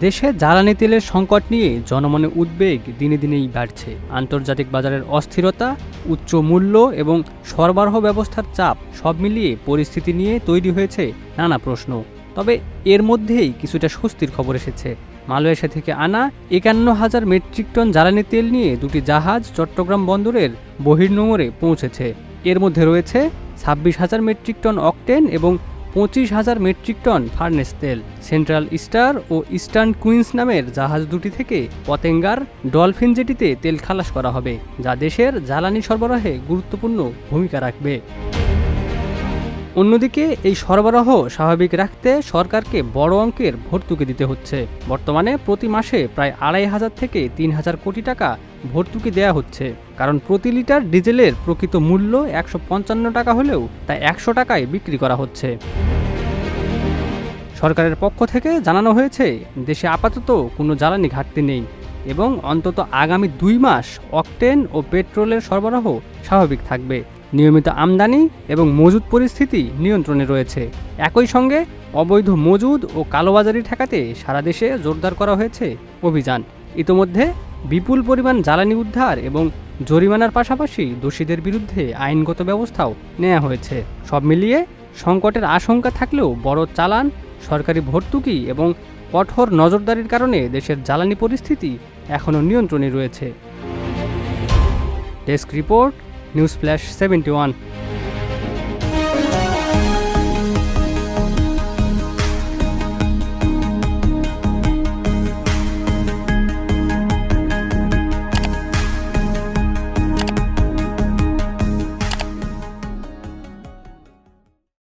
দেশে জ্বালানি তেলের সংকট নিয়ে জনমনে উদ্বেগ দিনে দিনেই বাড়ছে। আন্তর্জাতিক বাজারের অস্থিরতা, উচ্চ মূল্য এবং সরবরাহ ব্যবস্থার চাপ সব মিলিয়ে পরিস্থিতি নিয়ে তৈরি হয়েছে নানা প্রশ্ন। তবে এর মধ্যেই কিছুটা স্বস্তির খবর এসেছে। মালয়েশিয়া থেকে আনা ৫১,০০০ মেট্রিক টন জ্বালানি তেল নিয়ে দুটি জাহাজ চট্টগ্রাম বন্দরের বহির্নোঙরে পৌঁছেছে। এর মধ্যে রয়েছে ২৬,০০০ মেট্রিক টন অকটেন এবং ২৫,০০০ মেট্রিক টন ফার্নেস তেল। সেন্ট্রাল স্টার ও ইস্টার্ন কুইন্স নামের জাহাজ দুটি থেকে পতেঙ্গার ডলফিন জেটিতে তেল খালাস করা হবে, যা দেশের জ্বালানি সরবরাহে গুরুত্বপূর্ণ ভূমিকা রাখবে। অন্যদিকে এই সরবরাহ স্বাভাবিক রাখতে সরকারকে বড় অঙ্কের ভর্তুকি দিতে হচ্ছে। বর্তমানে প্রতি মাসে প্রায় ২৫০০ থেকে ৩,০০০ কোটি টাকা ভর্তুকি দেয়া হচ্ছে, কারণ প্রতি লিটার ডিজেলের প্রকৃত মূল্য ১৫৫ টাকা হলেও তা ১০০ টাকায় বিক্রি করা হচ্ছে। সরকারের পক্ষ থেকে জানানো হয়েছে, দেশে আপাতত কোনো জ্বালানি ঘাটতি নেই এবং অন্তত আগামী ২ মাস অকটেন ও পেট্রোলের সরবরাহ স্বাভাবিক থাকবে। নিয়মিত আমদানি এবং মজুদ পরিস্থিতি নিয়ন্ত্রণে রয়েছে। একই সঙ্গে অবৈধ মজুদ ও কালোবাজারি ঠেকাতে সারা দেশে জোরদার করা হয়েছে অভিযান। ইতোমধ্যে বিপুল পরিমাণ জ্বালানি উদ্ধার এবং জরিমানার পাশাপাশি দোষীদের বিরুদ্ধে আইনগত ব্যবস্থাও নেওয়া হয়েছে। সব মিলিয়ে সংকটের আশঙ্কা থাকলেও বড় চালান, সরকারি ভর্তুকি এবং কঠোর নজরদারির কারণে দেশের জ্বালানি পরিস্থিতি এখনও নিয়ন্ত্রণে রয়েছে। Desk report, news flash 71।